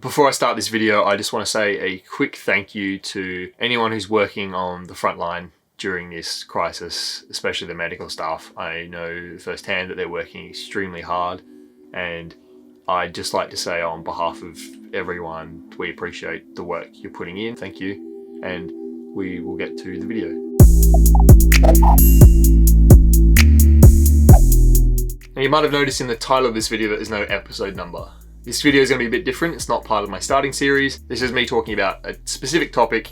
Before I start this video, I just want to say a quick thank you to anyone who's working on the front line during this crisis, especially the medical staff. I know firsthand that they're working extremely hard, and I'd just like to say on behalf of everyone, we appreciate the work you're putting in. Thank you, and we will get to the video. Now, you might have noticed in the title of this video that there's no episode number. This video is going to be a bit different. It's not part of my starting series. This is me talking about a specific topic,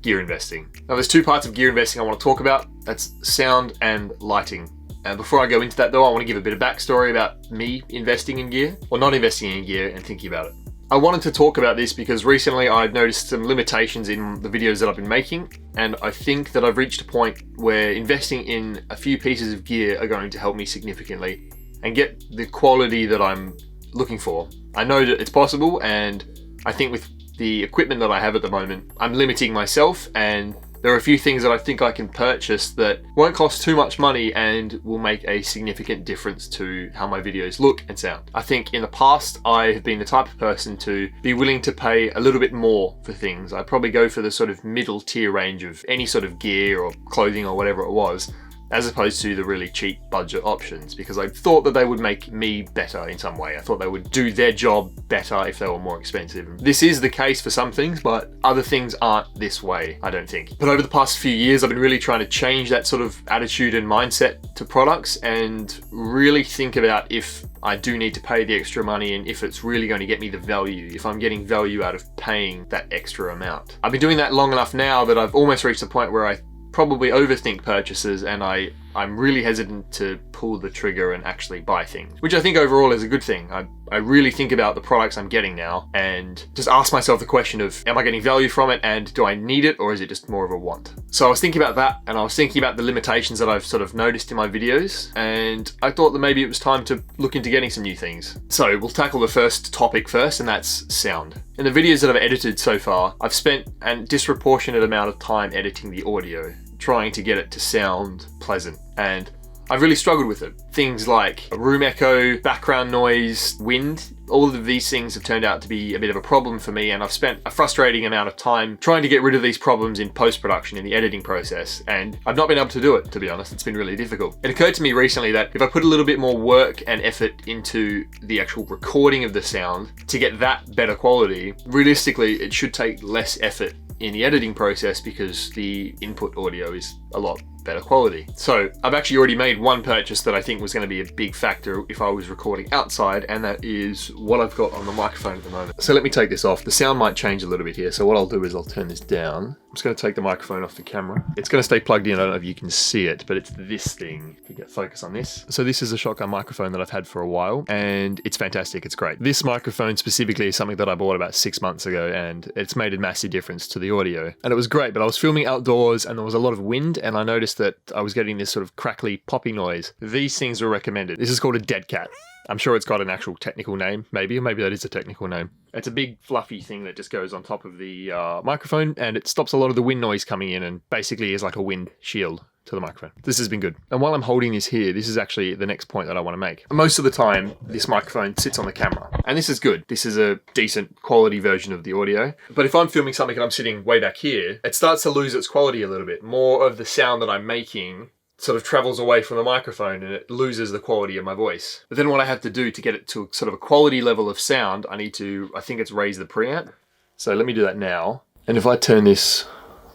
gear investing. Now, there's two parts of gear investing I want to talk about. That's sound and lighting. And before I go into that though, I want to give a bit of backstory about me investing in gear, or not investing in gear and thinking about it. I wanted to talk about this because recently I've noticed some limitations in the videos that I've been making, and I think that I've reached a point where investing in a few pieces of gear are going to help me significantly and get the quality that I'm looking for. I know that it's possible, and I think with the equipment that I have at the moment, I'm limiting myself, and there are a few things that I think I can purchase that won't cost too much money and will make a significant difference to how my videos look and sound. I think in the past, I have been the type of person to be willing to pay a little bit more for things. I'd probably go for the sort of middle tier range of any sort of gear or clothing or whatever it was, as opposed to the really cheap budget options, because I thought that they would make me better in some way. I thought they would do their job better if they were more expensive. This is the case for some things, but other things aren't this way, I don't think. But over the past few years, I've been really trying to change that sort of attitude and mindset to products and really think about if I do need to pay the extra money and if it's really going to get me the value, if I'm getting value out of paying that extra amount. I've been doing that long enough now that I've almost reached the point where I probably overthink purchases, and I'm really hesitant to pull the trigger and actually buy things, which I think overall is a good thing. I really think about the products I'm getting now and just ask myself the question of, am I getting value from it, and do I need it, or is it just more of a want? So I was thinking about that, and I was thinking about the limitations that I've sort of noticed in my videos, and I thought that maybe it was time to look into getting some new things. So we'll tackle the first topic first, and that's sound. In the videos that I've edited so far, I've spent a disproportionate amount of time editing the audio, trying to get it to sound pleasant, and I've really struggled with it. Things like room echo, background noise, wind, all of these things have turned out to be a bit of a problem for me, and I've spent a frustrating amount of time trying to get rid of these problems in post-production, in the editing process, and I've not been able to do it, to be honest. It's been really difficult. It occurred to me recently that if I put a little bit more work and effort into the actual recording of the sound to get that better quality, realistically, it should take less effort in the editing process because the input audio is a lot better quality. So I've actually already made one purchase that I think was going to be a big factor if I was recording outside, and that is what I've got on the microphone at the moment. So let me take this off. The sound might change a little bit here, so what I'll do is I'll turn this down. I'm just going to take the microphone off the camera. It's going to stay plugged in. I don't know if you can see it, but it's this thing. If you get focus on this. So this is a shotgun microphone that I've had for a while, and it's fantastic. It's great. This microphone specifically is something that I bought about 6 months ago, and it's made a massive difference to the audio. And it was great, but I was filming outdoors and there was a lot of wind, and I noticed that I was getting this sort of crackly, poppy noise. These things were recommended. This is called a dead cat. I'm sure it's got an actual technical name, maybe, or maybe that is a technical name. It's a big fluffy thing that just goes on top of the microphone, and it stops a lot of the wind noise coming in and basically is like a wind shield to the microphone. This has been good. And while I'm holding this here, this is actually the next point that I want to make. Most of the time, this microphone sits on the camera, and this is good. This is a decent quality version of the audio. But if I'm filming something and I'm sitting way back here, it starts to lose its quality a little bit. More of the sound that I'm making sort of travels away from the microphone and it loses the quality of my voice. But then what I have to do to get it to sort of a quality level of sound, I think it's raise the preamp. So let me do that now. And if I turn this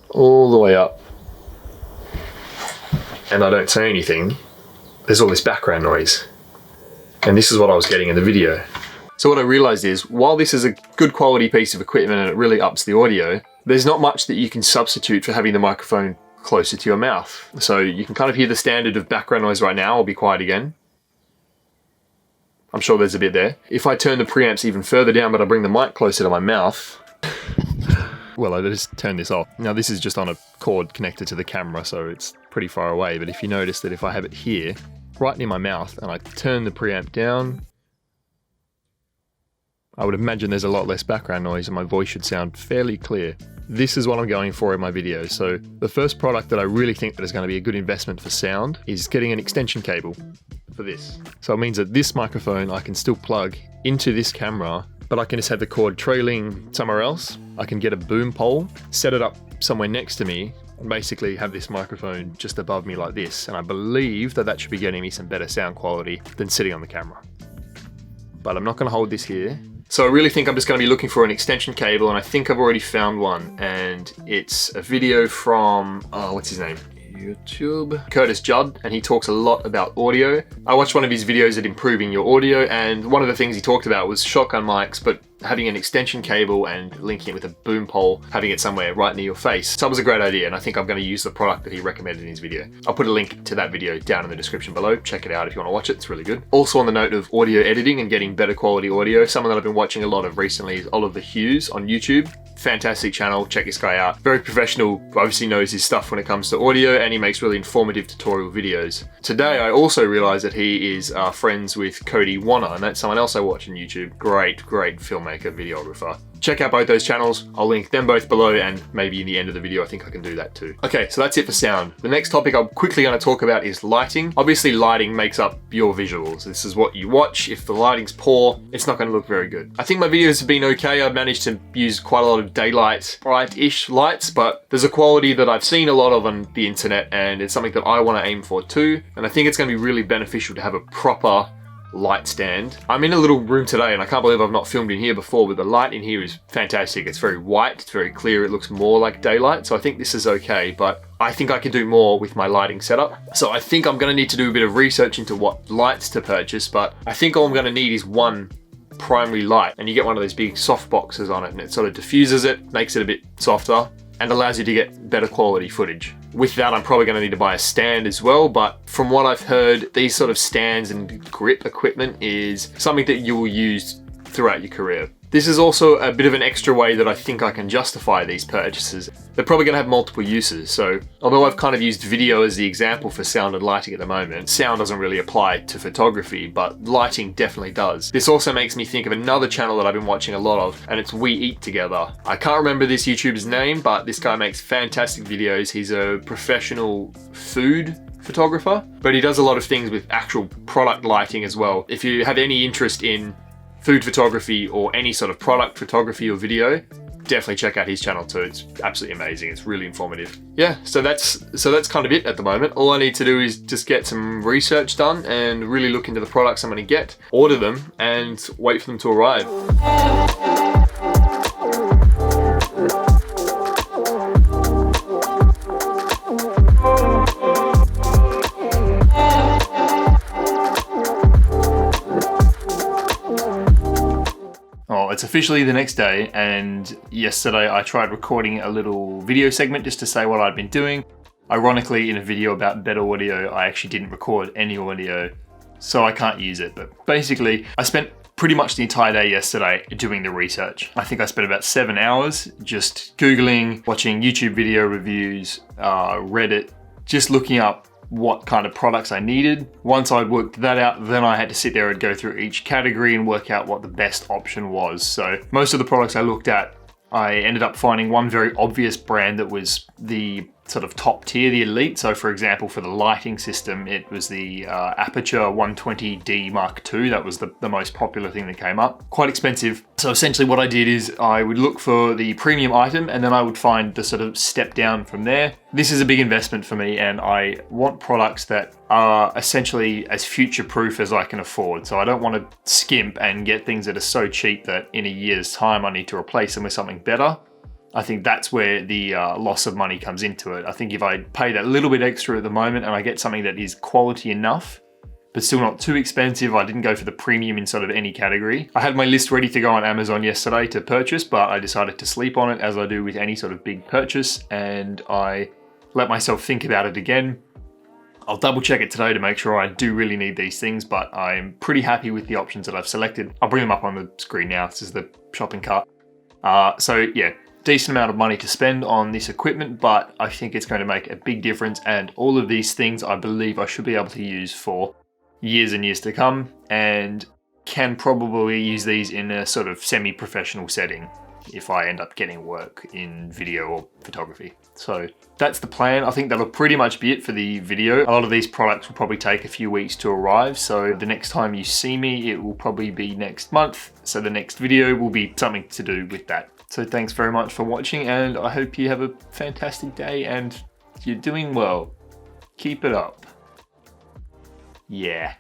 all the way up and I don't say anything, there's all this background noise. And this is what I was getting in the video. So what I realized is, while this is a good quality piece of equipment and it really ups the audio, there's not much that you can substitute for having the microphone closer to your mouth. So you can kind of hear the standard of background noise right now. I'll be quiet again. I'm sure there's a bit there. If I turn the preamps even further down, but I bring the mic closer to my mouth, well, I just turn this off. Now this is just on a cord connected to the camera, so it's pretty far away. But if you notice that if I have it here, right near my mouth, and I turn the preamp down, I would imagine there's a lot less background noise and my voice should sound fairly clear. This is what I'm going for in my videos. So the first product that I really think that is going to be a good investment for sound is getting an extension cable for this. So it means that this microphone I can still plug into this camera, but I can just have the cord trailing somewhere else. I can get a boom pole, set it up somewhere next to me, and basically have this microphone just above me like this. And I believe that should be getting me some better sound quality than sitting on the camera. But I'm not going to hold this here. So I really think I'm just going to be looking for an extension cable, and I think I've already found one. And it's a video from, what's his name? YouTube. Judd, and he talks a lot about audio. I watched one of his videos at improving your audio, and one of the things he talked about was shotgun mics, but having an extension cable and linking it with a boom pole, having it somewhere right near your face. So it was a great idea, and I think I'm going to use the product that he recommended in his video. I'll put a link to that video down in the description below. Check it out if you want to watch it, it's really good. Also on the note of audio editing and getting better quality audio, someone that I've been watching a lot of recently is J Hughes on YouTube. Fantastic channel, check this guy out. Very professional, obviously knows his stuff when it comes to audio, and he makes really informative tutorial videos. Today I also realized that he is friends with Cody, Wanner, and that's someone else I watch on YouTube. Great filmmaker, videographer. Check out both those channels. I'll link them both below, and maybe in the end of the video I think I can do that too. Okay, so that's it for sound. The next topic I'm quickly going to talk about is lighting. Obviously lighting makes up your visuals. This is what you watch. If the lighting's poor, it's not going to look very good. I think my videos have been okay. I've managed to use quite a lot of daylight, bright-ish lights, but there's a quality that I've seen a lot of on the internet, and it's something that I want to aim for too. And I think it's going to be really beneficial to have a proper light stand. I'm in a little room today, and I can't believe I've not filmed in here before, but the light in here is fantastic. It's very white, it's very clear, it looks more like daylight, so I think this is okay, but I think I can do more with my lighting setup. So I think I'm gonna need to do a bit of research into what lights to purchase, but I think all I'm gonna need is one primary light, and you get one of those big soft boxes on it, and it sort of diffuses it, makes it a bit softer, and allows you to get better quality footage. With that, I'm probably going to need to buy a stand as well, but from what I've heard, these sort of stands and grip equipment is something that you will use throughout your career. This is also a bit of an extra way that I think I can justify these purchases. They're probably going to have multiple uses, so although I've kind of used video as the example for sound and lighting at the moment, sound doesn't really apply to photography, but lighting definitely does. This also makes me think of another channel that I've been watching a lot of, and it's We Eat Together. I can't remember this YouTuber's name, but this guy makes fantastic videos. He's a professional food photographer, but he does a lot of things with actual product lighting as well. If you have any interest in food photography or any sort of product photography or video, definitely check out his channel too. It's absolutely amazing. It's really informative. Yeah, so that's kind of it at the moment. All I need to do is just get some research done and really look into the products I'm going to get, order them, and wait for them to arrive. It's officially the next day, and yesterday I tried recording a little video segment just to say what I'd been doing. Ironically, in a video about better audio, I actually didn't record any audio, so I can't use it. But basically, I spent pretty much the entire day yesterday doing the research. I think I spent about 7 hours just Googling, watching YouTube video reviews, Reddit, just looking up what kind of products I needed. Once I'd worked that out, then I had to sit there and go through each category and work out what the best option was. So most of the products I looked at, I ended up finding one very obvious brand that was the sort of top tier, the elite. So for example, for the lighting system, it was the Aperture 120D Mark II. That was the most popular thing that came up. Quite expensive. So essentially what I did is I would look for the premium item, and then I would find the sort of step down from there. This is a big investment for me, and I want products that are essentially as future-proof as I can afford. So I don't want to skimp and get things that are so cheap that in a year's time I need to replace them with something better. I think that's where the loss of money comes into it. I think if I pay that little bit extra at the moment and I get something that is quality enough, but still not too expensive, I didn't go for the premium in sort of any category. I had my list ready to go on Amazon yesterday to purchase, but I decided to sleep on it, as I do with any sort of big purchase, and I let myself think about it again. I'll double check it today to make sure I do really need these things, but I'm pretty happy with the options that I've selected. I'll bring them up on the screen now. This is the shopping cart. So yeah, decent amount of money to spend on this equipment, but I think it's going to make a big difference, and all of these things I believe I should be able to use for years and years to come, and can probably use these in a sort of semi-professional setting. if I end up getting work in video or photography. So that's the plan. I think that'll pretty much be it for the video. A lot of these products will probably take a few weeks to arrive. So the next time you see me, it will probably be next month. So the next video will be something to do with that. So thanks very much for watching, and I hope you have a fantastic day and you're doing well. Keep it up. Yeah.